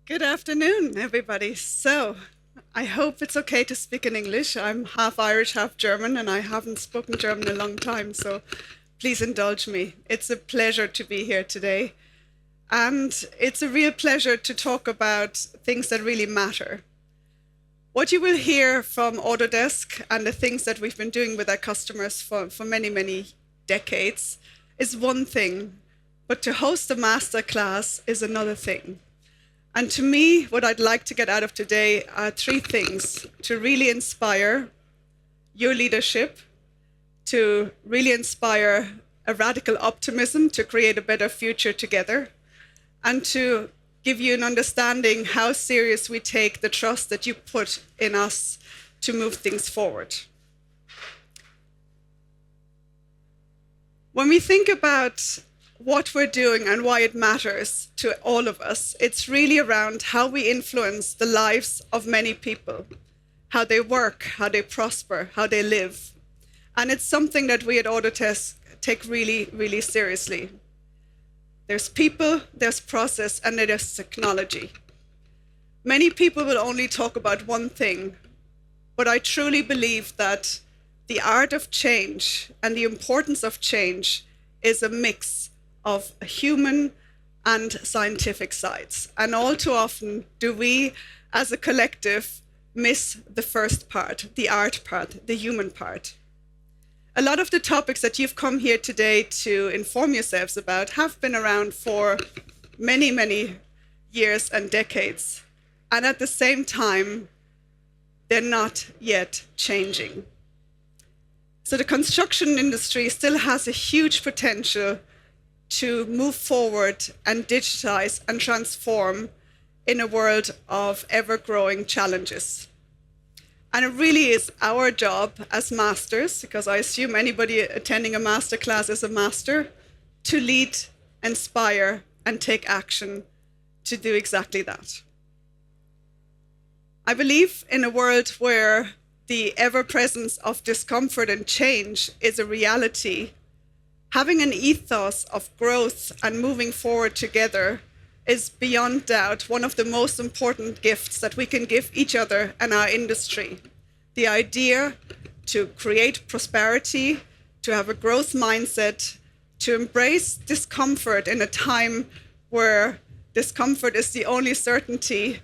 Good afternoon, everybody. So, I hope it's okay to speak in English. I'm half Irish, half German, and I haven't spoken German in a long time, so please indulge me. It's a pleasure to be here today. And it's a real pleasure to talk about things that really matter. What you will hear from Autodesk and the things that we've been doing with our customers for many, many decades is one thing, but to host a masterclass is another thing. And to me, what I'd like to get out of today are three things: to really inspire your leadership, to really inspire a radical optimism to create a better future together, and to give you an understanding how serious we take the trust that you put in us to move things forward. When we think about what we're doing and why it matters to all of us, it's really around how we influence the lives of many people, how they work, how they prosper, how they live. And it's something that we at Autodesk take really, really seriously. There's people, there's process, and there's technology. Many people will only talk about one thing, but I truly believe that the art of change and the importance of change is a mix of human and scientific sides. And all too often do we, as a collective, miss the first part, the art part, the human part. A lot of the topics that you've come here today to inform yourselves about have been around for many, many years and decades. And at the same time, they're not yet changing. So the construction industry still has a huge potential to move forward and digitize and transform in a world of ever-growing challenges. And it really is our job as masters, because I assume anybody attending a master class is a master, to lead, inspire, and take action to do exactly that. I believe in a world where the ever-presence of discomfort and change is a reality. Having an ethos of growth and moving forward together is beyond doubt one of the most important gifts that we can give each other and our industry. The idea to create prosperity, to have a growth mindset, to embrace discomfort in a time where discomfort is the only certainty,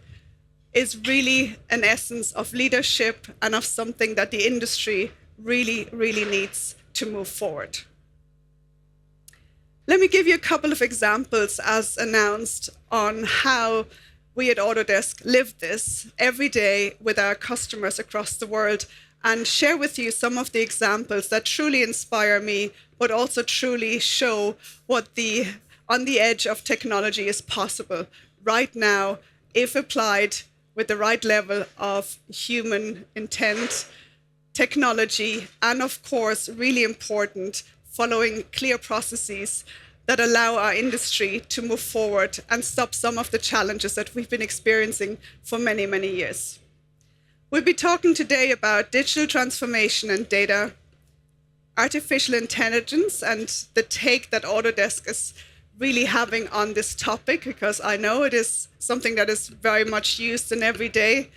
is really an essence of leadership and of something that the industry really, really needs to move forward. Let me give you a couple of examples, as announced, on how we at Autodesk live this every day with our customers across the world, and share with you some of the examples that truly inspire me, but also truly show what on the edge of technology is possible right now, if applied with the right level of human intent, technology, and of course, really important, following clear processes that allow our industry to move forward and stop some of the challenges that we've been experiencing for many, many years. We'll be talking today about digital transformation and data, artificial intelligence, and the take that Autodesk is really having on this topic, because I know it is something that is very much used in every day,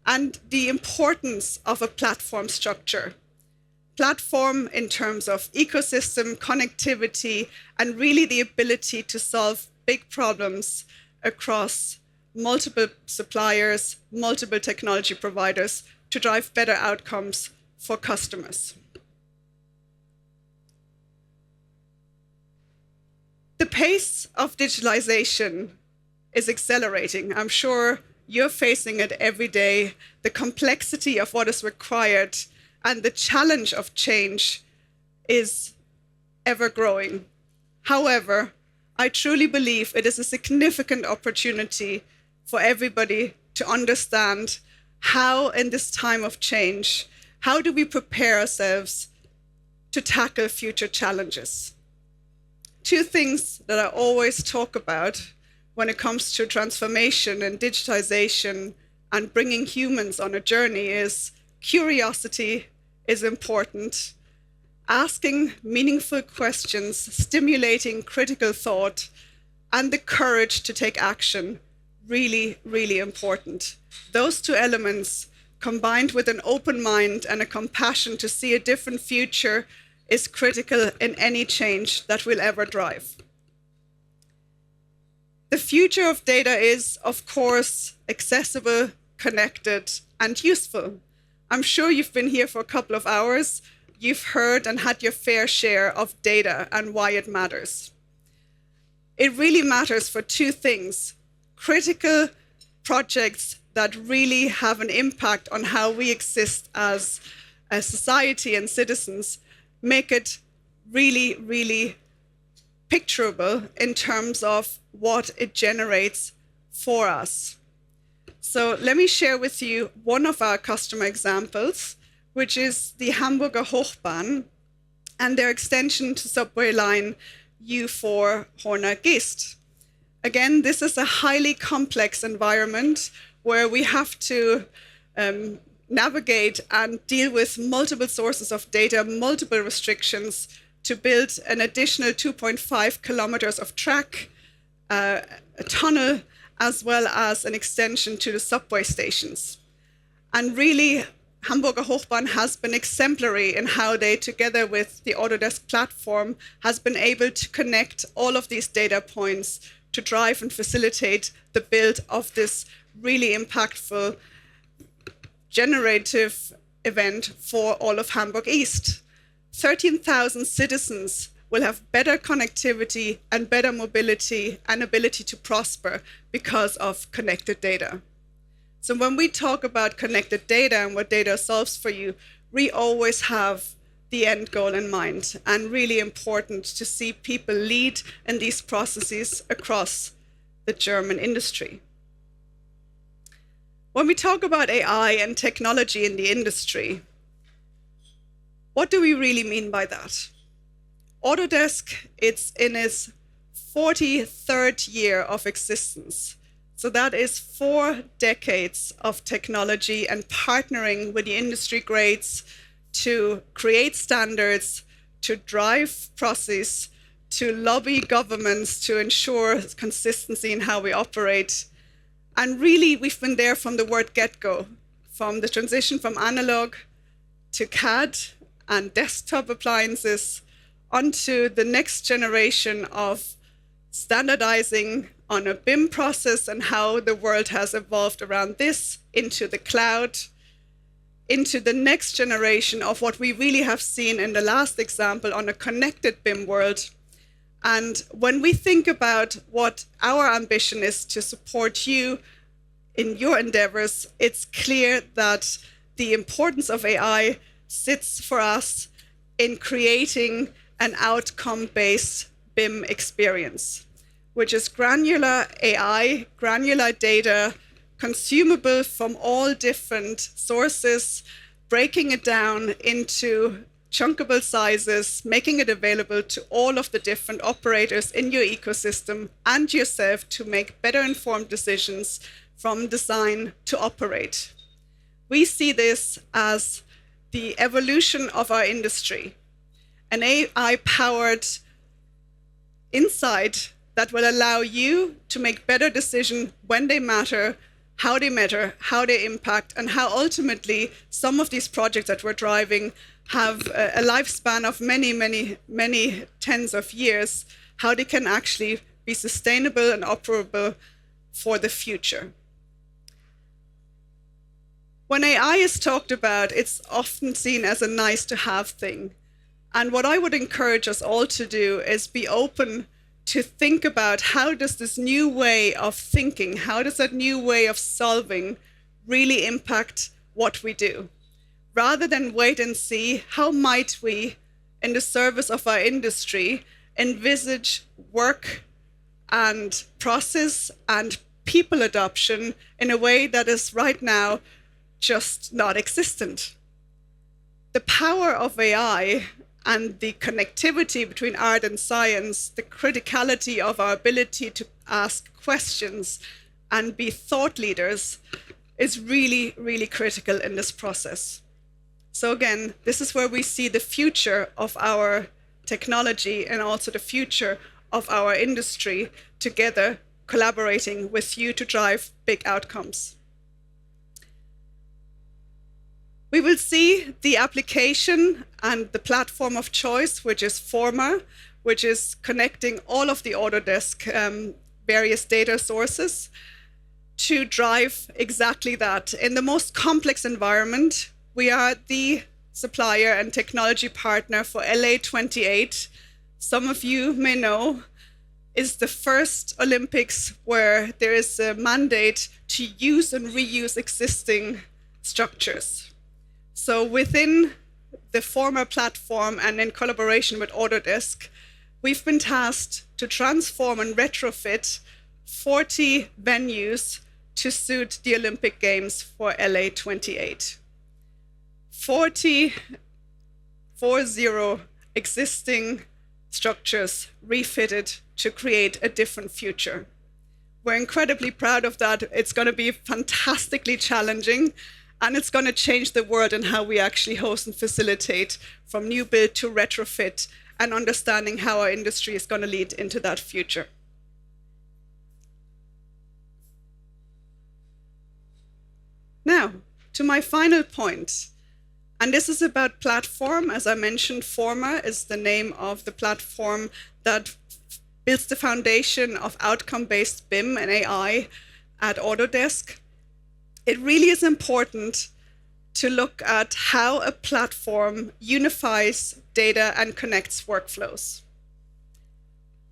and the importance of a platform structure. Platform in terms of ecosystem, connectivity, and really the ability to solve big problems across multiple suppliers, multiple technology providers to drive better outcomes for customers. The pace of digitalization is accelerating. I'm sure you're facing it every day. The complexity of what is required and the challenge of change is ever growing. However, I truly believe it is a significant opportunity for everybody to understand how, in this time of change, how do we prepare ourselves to tackle future challenges? Two things that I always talk about when it comes to transformation and digitization and bringing humans on a journey is curiosity is important. Asking meaningful questions, stimulating critical thought, and the courage to take action really, really important. Those two elements, combined with an open mind and a compassion to see a different future, is critical in any change that we'll ever drive. The future of data is, of course, accessible, connected, and useful. I'm sure you've been here for a couple of hours. You've heard and had your fair share of data and why it matters. It really matters for two things: critical projects that really have an impact on how we exist as a society and citizens, make it really, really picturable in terms of what it generates for us. So let me share with you one of our customer examples, which is the Hamburger Hochbahn and their extension to subway line U4 Horner Geest. Again, this is a highly complex environment where we have to navigate and deal with multiple sources of data, multiple restrictions to build an additional 2.5 kilometers of track, a tunnel, as well as an extension to the subway stations. And really, Hamburger Hochbahn has been exemplary in how they, together with the Autodesk platform, has been able to connect all of these data points to drive and facilitate the build of this really impactful generative event for all of Hamburg East. 13,000 citizens will have better connectivity and better mobility and ability to prosper because of connected data. So when we talk about connected data and what data solves for you, we always have the end goal in mind, and really important to see people lead in these processes across the German industry. When we talk about AI and technology in the industry, what do we really mean by that? Autodesk, it's in its 43rd year of existence. So that is 4 decades of technology and partnering with the industry grades to create standards, to drive process, to lobby governments to ensure consistency in how we operate. And really, we've been there from the word get-go, from the transition from analog to CAD and desktop appliances, onto the next generation of standardizing on a BIM process and how the world has evolved around this, into the cloud, into the next generation of what we really have seen in the last example on a connected BIM world. And when we think about what our ambition is to support you in your endeavors, it's clear that the importance of AI sits for us in creating an outcome-based BIM experience, which is granular AI, granular data, consumable from all different sources, breaking it down into chunkable sizes, making it available to all of the different operators in your ecosystem and yourself to make better informed decisions from design to operate. We see this as the evolution of our industry, an AI-powered insight that will allow you to make better decisions when they matter, how they impact, and how ultimately some of these projects that we're driving have a lifespan of many, many, many tens of years, how they can actually be sustainable and operable for the future. When AI is talked about, it's often seen as a nice-to-have thing. And what I would encourage us all to do is be open to think about how does this new way of thinking, how does that new way of solving really impact what we do? Rather than wait and see, how might we, in the service of our industry, envisage work and process and people adoption in a way that is right now just not existent. The power of AI and the connectivity between art and science, the criticality of our ability to ask questions and be thought leaders is really, really critical in this process. So again, this is where we see the future of our technology and also the future of our industry together collaborating with you to drive big outcomes. We will see the application and the platform of choice, which is Forma, which is connecting all of the Autodesk various data sources to drive exactly that. In the most complex environment, we are the supplier and technology partner for LA28. Some of you may know is the first Olympics where there is a mandate to use and reuse existing structures. So within the Forma platform and in collaboration with Autodesk, we've been tasked to transform and retrofit 40 venues to suit the Olympic Games for LA28. 40 existing structures refitted to create a different future. We're incredibly proud of that. It's going to be fantastically challenging, and it's going to change the world in how we actually host and facilitate from new build to retrofit and understanding how our industry is going to lead into that future. Now, to my final point, and this is about platform. As I mentioned, Forma is the name of the platform that builds the foundation of outcome-based BIM and AI at Autodesk. It really is important to look at how a platform unifies data and connects workflows.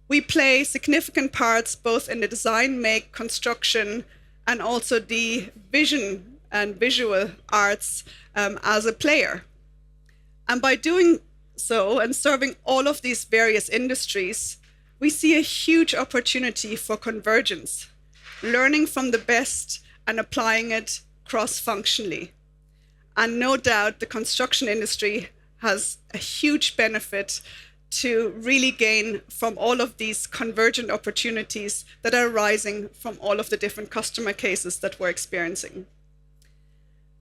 We play significant parts both in the design, make, construction, and also the vision and visual arts as a player. And by doing so and serving all of these various industries, we see a huge opportunity for convergence, learning from the best and applying it cross-functionally. And no doubt the construction industry has a huge benefit to really gain from all of these convergent opportunities that are arising from all of the different customer cases that we're experiencing.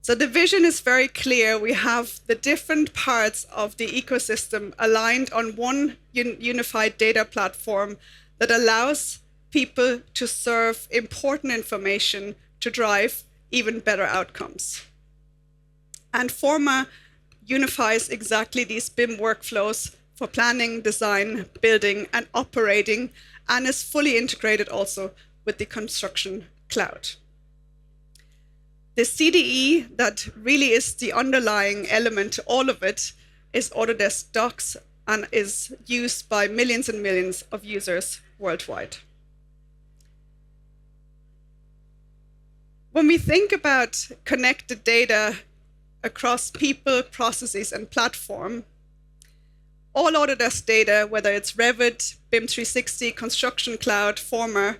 So the vision is very clear. We have the different parts of the ecosystem aligned on one unified data platform that allows people to serve important information to drive even better outcomes. And Forma unifies exactly these BIM workflows for planning, design, building, and operating, and is fully integrated also with the construction cloud. The CDE that really is the underlying element to all of it is Autodesk Docs and is used by millions and millions of users worldwide. When we think about connected data across people, processes, and platform, all Autodesk data, whether it's Revit, BIM 360, Construction Cloud, Forma,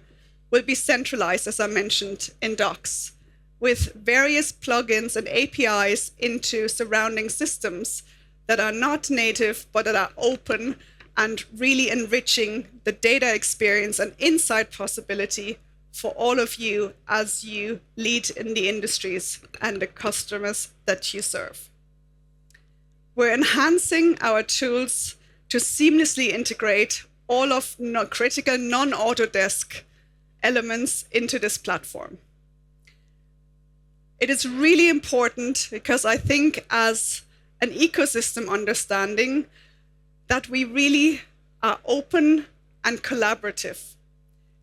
will be centralized, as I mentioned, in Docs, with various plugins and APIs into surrounding systems that are not native, but that are open and really enriching the data experience and insight possibility for all of you as you lead in the industries and the customers that you serve. We're enhancing our tools to seamlessly integrate all of critical non-Autodesk elements into this platform. It is really important because I think as an ecosystem understanding that we really are open and collaborative.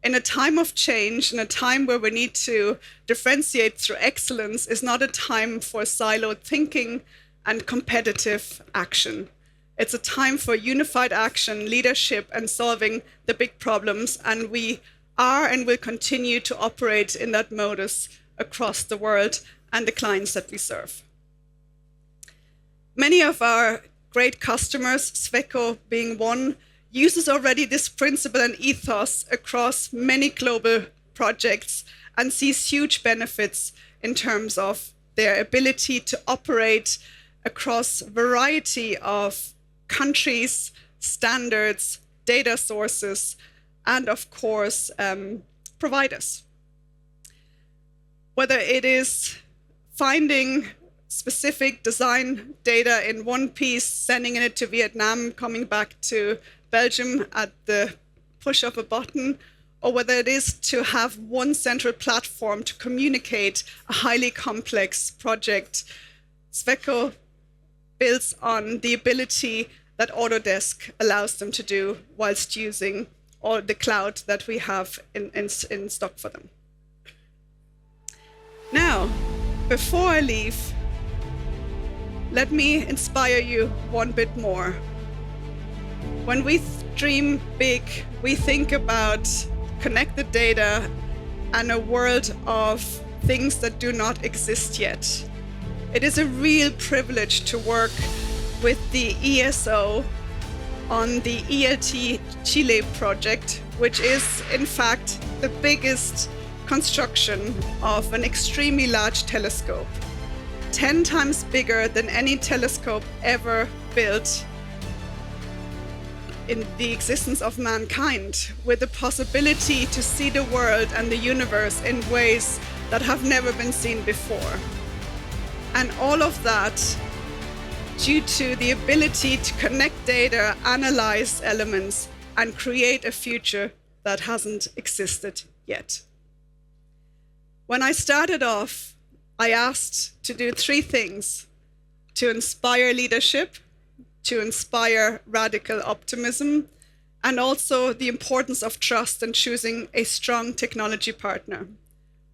In a time of change, in a time where we need to differentiate through excellence, is not a time for siloed thinking and competitive action. It's a time for unified action, leadership, and solving the big problems, and we are and will continue to operate in that modus across the world and the clients that we serve. Many of our great customers, Sweco being one, uses already this principle and ethos across many global projects and sees huge benefits in terms of their ability to operate across a variety of countries, standards, data sources, and of course, providers. Whether it is finding specific design data in one piece, sending it to Vietnam, coming back to Belgium at the push of a button, or whether it is to have one central platform to communicate a highly complex project, Sweco builds on the ability that Autodesk allows them to do whilst using all the cloud that we have in stock for them. Now, before I leave, let me inspire you one bit more. When we dream big, we think about connected data and a world of things that do not exist yet. It is a real privilege to work with the ESO on the ELT Chile project, which is in fact the biggest construction of an extremely large telescope, 10 times bigger than any telescope ever built in the existence of mankind, with the possibility to see the world and the universe in ways that have never been seen before. And all of that due to the ability to connect data, analyze elements, and create a future that hasn't existed yet. When I started off, I asked to do 3 things: to inspire leadership, to inspire radical optimism, and also the importance of trust and choosing a strong technology partner.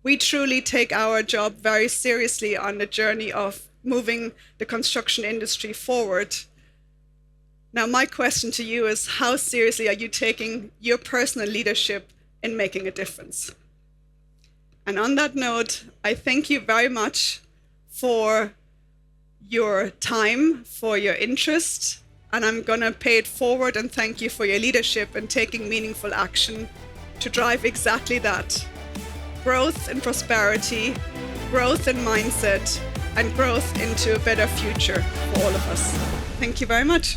We truly take our job very seriously on the journey of moving the construction industry forward. Now, my question to you is, how seriously are you taking your personal leadership in making a difference? And on that note, I thank you very much for your time, for your interest, and I'm going to pay it forward and thank you for your leadership and taking meaningful action to drive exactly that: growth and prosperity, growth and mindset, and growth into a better future for all of us. Thank you very much.